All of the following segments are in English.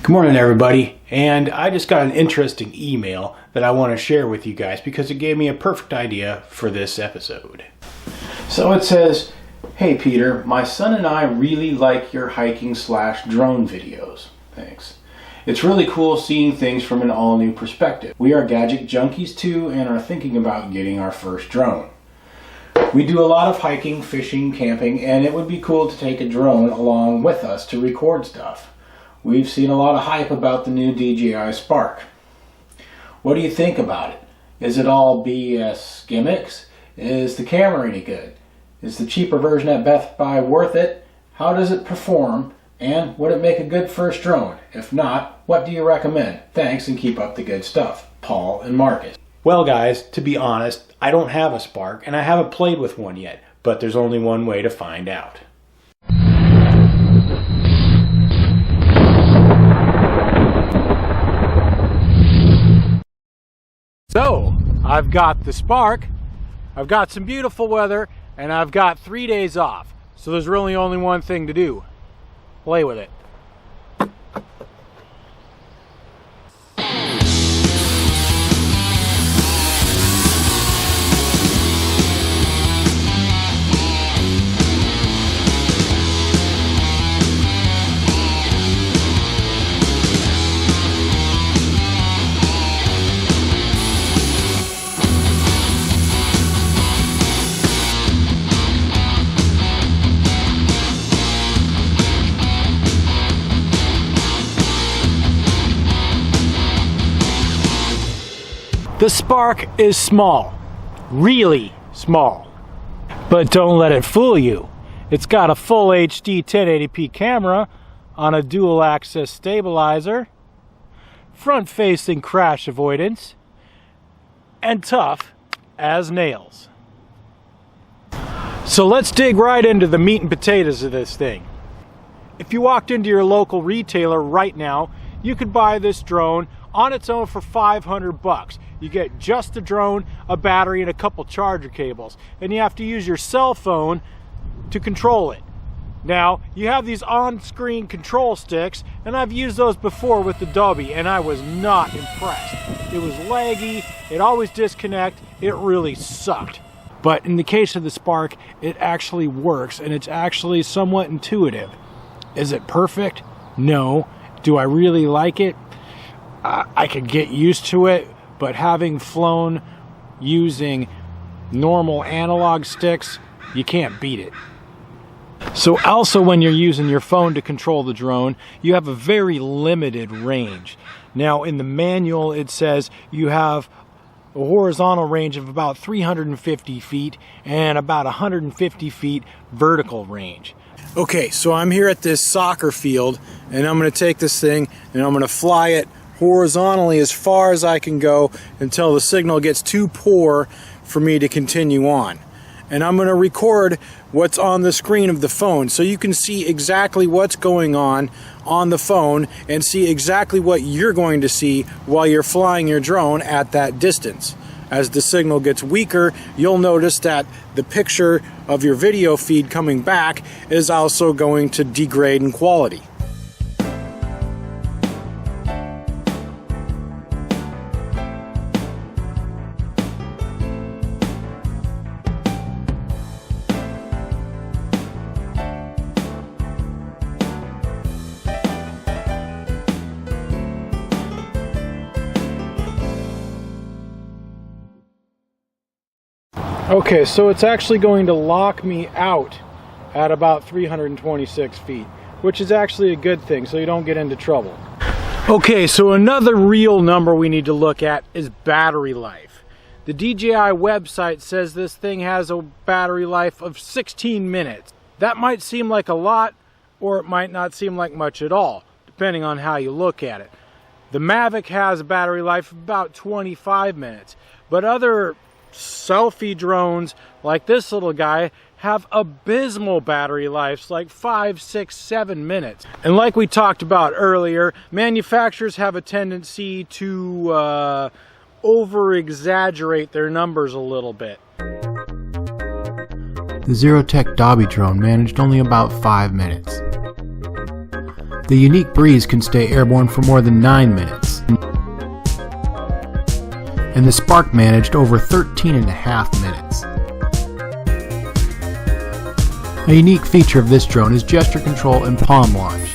Good morning, everybody, and I just got an interesting email that I want to share with you guys because it gave me a perfect idea for this episode. So it says, "Hey Peter, my son and I really like your hiking/drone videos. Thanks. It's really cool seeing things from an all-new perspective. We are gadget junkies too and are thinking about getting our first drone. We do a lot of hiking, fishing, camping, and it would be cool to take a drone along with us to record stuff. We've seen a lot of hype about the new DJI Spark. What do you think about it? Is it all BS gimmicks? Is the camera any good? Is the cheaper version at Best Buy worth it? How does it perform? And would it make a good first drone? If not, what do you recommend? Thanks and keep up the good stuff. Paul and Marcus." Well guys, to be honest, I don't have a Spark and I haven't played with one yet, but there's only one way to find out. So, I've got the Spark, I've got some beautiful weather, and I've got 3 days off. So there's really only one thing to do. Play with it. The Spark is small, really small, but don't let it fool you. It's got a full HD 1080p camera on a dual axis stabilizer, front facing crash avoidance, and tough as nails. So let's dig right into the meat and potatoes of this thing. If you walked into your local retailer right now, you could buy this drone on its own for $500. You get just the drone, a battery, and a couple charger cables. And you have to use your cell phone to control it. Now, you have these on-screen control sticks, and I've used those before with the Dobby, and I was not impressed. It was laggy, it always disconnect, it really sucked. But in the case of the Spark, it actually works, and it's actually somewhat intuitive. Is it perfect? No. Do I really like it? I could get used to it, but having flown using normal analog sticks, you can't beat it. So also when you're using your phone to control the drone, you have a very limited range. Now in the manual it says you have a horizontal range of about 350 feet and about 150 feet vertical range. Okay, so I'm here at this soccer field and I'm going to take this thing and I'm going to fly it horizontally as far as I can go until the signal gets too poor for me to continue on. And I'm going to record what's on the screen of the phone so you can see exactly what's going on the phone and see exactly what you're going to see while you're flying your drone at that distance. As the signal gets weaker, you'll notice that the picture of your video feed coming back is also going to degrade in quality. Okay, so it's actually going to lock me out at about 326 feet, which is actually a good thing, so you don't get into trouble. Okay, so another real number we need to look at is battery life. The DJI website says this thing has a battery life of 16 minutes. That might seem like a lot, or it might not seem like much at all, depending on how you look at it. The Mavic has a battery life of about 25 minutes, but other selfie drones like this little guy have abysmal battery lives, like 5, 6, 7 minutes. And like we talked about earlier, manufacturers have a tendency to over-exaggerate their numbers a little bit. The Zerotech Dobby drone managed only about 5 minutes. The unique breeze can stay airborne for more than 9 minutes. And the Spark managed over 13.5 minutes. A unique feature of this drone is gesture control and palm launch.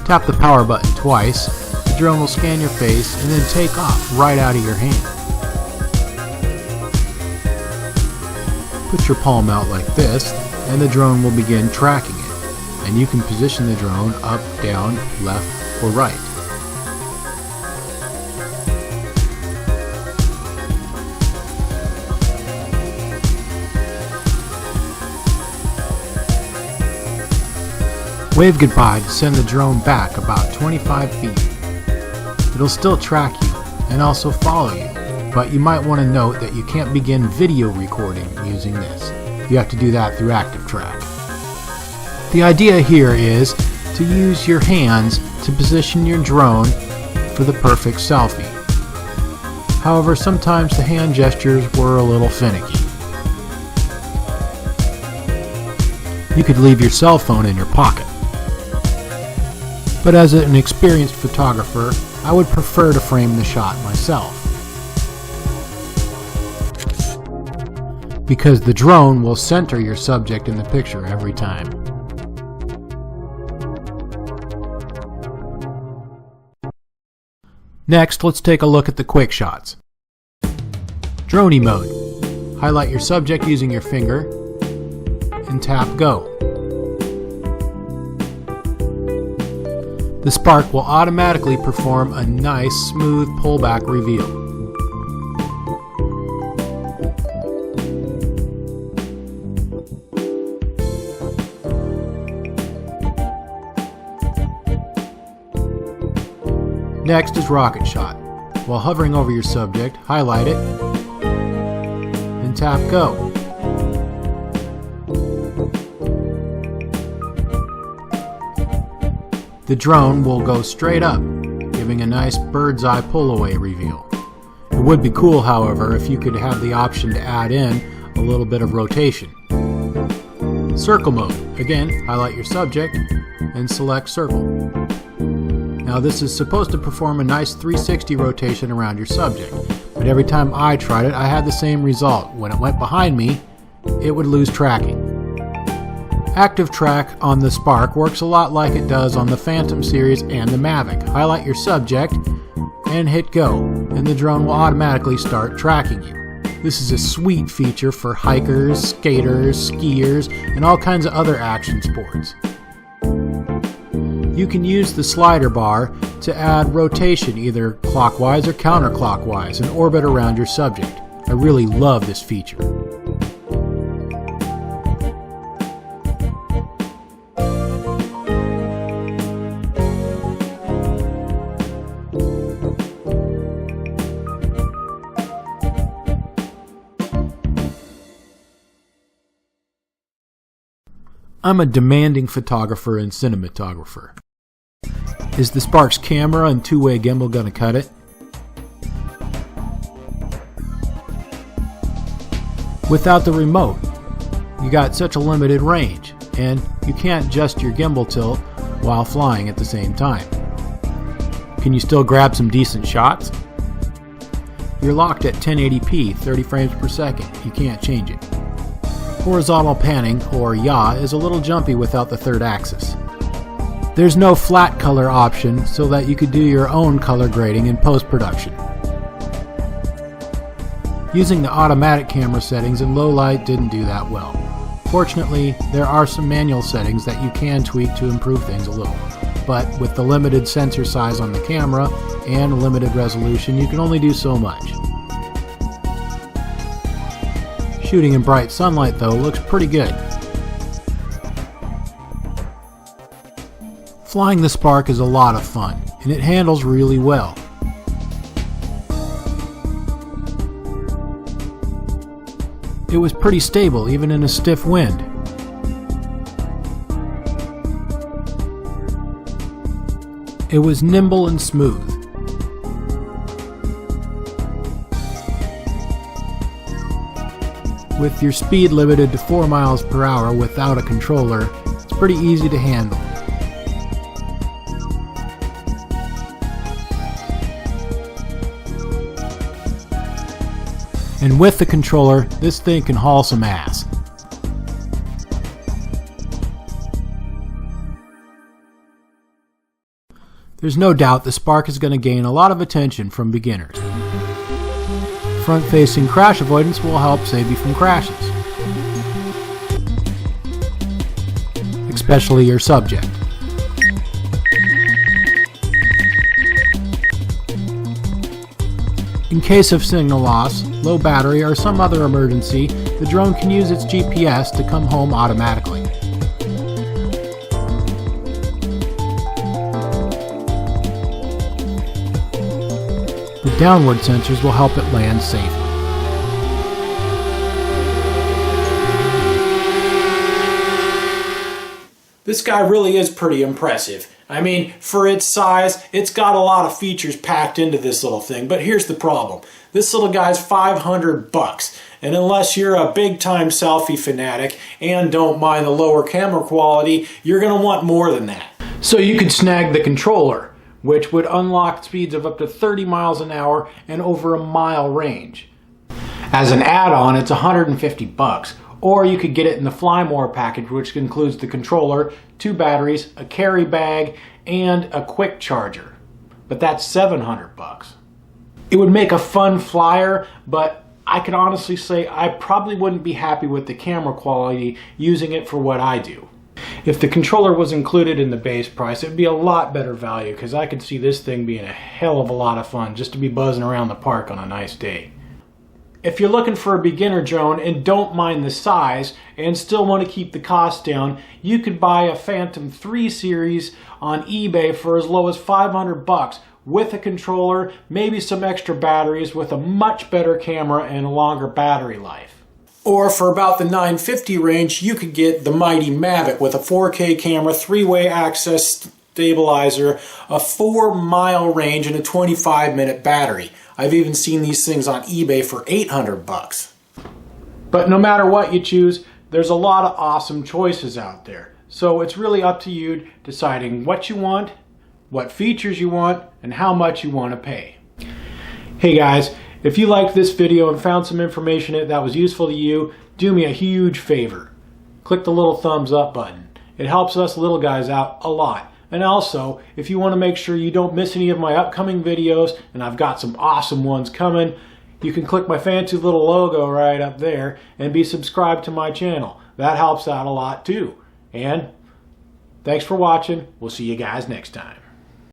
Tap the power button twice, the drone will scan your face and then take off right out of your hand. Put your palm out like this and the drone will begin tracking it, and you can position the drone up, down, left, or right. Wave goodbye to send the drone back about 25 feet. It'll still track you and also follow you, but you might want to note that you can't begin video recording using this. You have to do that through Active Track. The idea here is to use your hands to position your drone for the perfect selfie. However, sometimes the hand gestures were a little finicky. You could leave your cell phone in your pocket. But as an experienced photographer, I would prefer to frame the shot myself, because the drone will center your subject in the picture every time. Next, let's take a look at the quick shots. Droney mode. Highlight your subject using your finger and tap Go. The Spark will automatically perform a nice, smooth pullback reveal. Next is Rocket Shot. While hovering over your subject, highlight it and tap Go. The drone will go straight up, giving a nice bird's eye pull-away reveal. It would be cool, however, if you could have the option to add in a little bit of rotation. Circle mode. Again, highlight your subject and select Circle. Now this is supposed to perform a nice 360 rotation around your subject, but every time I tried it, I had the same result. When it went behind me, it would lose tracking. Active Track on the Spark works a lot like it does on the Phantom series and the Mavic. Highlight your subject and hit Go, and the drone will automatically start tracking you. This is a sweet feature for hikers, skaters, skiers, and all kinds of other action sports. You can use the slider bar to add rotation either clockwise or counterclockwise and orbit around your subject. I really love this feature. I'm a demanding photographer and cinematographer. Is the Spark's camera and two-way gimbal gonna cut it? Without the remote, you got such a limited range, and you can't adjust your gimbal tilt while flying at the same time. Can you still grab some decent shots? You're locked at 1080p, 30 frames per second. You can't change it. Horizontal panning, or yaw, is a little jumpy without the third axis. There's no flat color option, so that you could do your own color grading in post-production. Using the automatic camera settings in low light didn't do that well. Fortunately, there are some manual settings that you can tweak to improve things a little, but with the limited sensor size on the camera and limited resolution, you can only do so much. Shooting in bright sunlight, though, looks pretty good. Flying the Spark is a lot of fun, and it handles really well. It was pretty stable even in a stiff wind. It was nimble and smooth. With your speed limited to 4 miles per hour without a controller, it's pretty easy to handle. And with the controller, this thing can haul some ass. There's no doubt the Spark is going to gain a lot of attention from beginners. Front-facing crash avoidance will help save you from crashes, especially your subject. In case of signal loss, low battery, or some other emergency, the drone can use its GPS to come home automatically. The downward sensors will help it land safely. This guy really is pretty impressive. I mean, for its size, it's got a lot of features packed into this little thing, but here's the problem. This little guy's $500, and unless you're a big-time selfie fanatic and don't mind the lower camera quality, you're going to want more than that. So you could snag the controller, which would unlock speeds of up to 30 miles an hour and over a mile range. As an add-on, it's $150. Or you could get it in the Fly More package, which includes the controller, 2 batteries, a carry bag, and a quick charger. But that's $700. It would make a fun flyer, but I can honestly say I probably wouldn't be happy with the camera quality using it for what I do. If the controller was included in the base price, it would be a lot better value, because I could see this thing being a hell of a lot of fun just to be buzzing around the park on a nice day. If you're looking for a beginner drone and don't mind the size and still want to keep the cost down, you could buy a Phantom 3 series on eBay for as low as $500 with a controller, maybe some extra batteries, with a much better camera and a longer battery life. Or for about the $950 range, you could get the mighty Mavic with a 4K camera, 3-way access stabilizer, a 4-mile range, and a 25-minute battery. I've even seen these things on eBay for $800. But no matter what you choose, there's a lot of awesome choices out there. So it's really up to you deciding what you want, what features you want, and how much you want to pay. Hey guys, if you liked this video and found some information in it that was useful to you, do me a huge favor. Click the little thumbs up button. It helps us little guys out a lot. And also, if you want to make sure you don't miss any of my upcoming videos, and I've got some awesome ones coming, you can click my fancy little logo right up there and be subscribed to my channel. That helps out a lot too. And thanks for watching. We'll see you guys next time.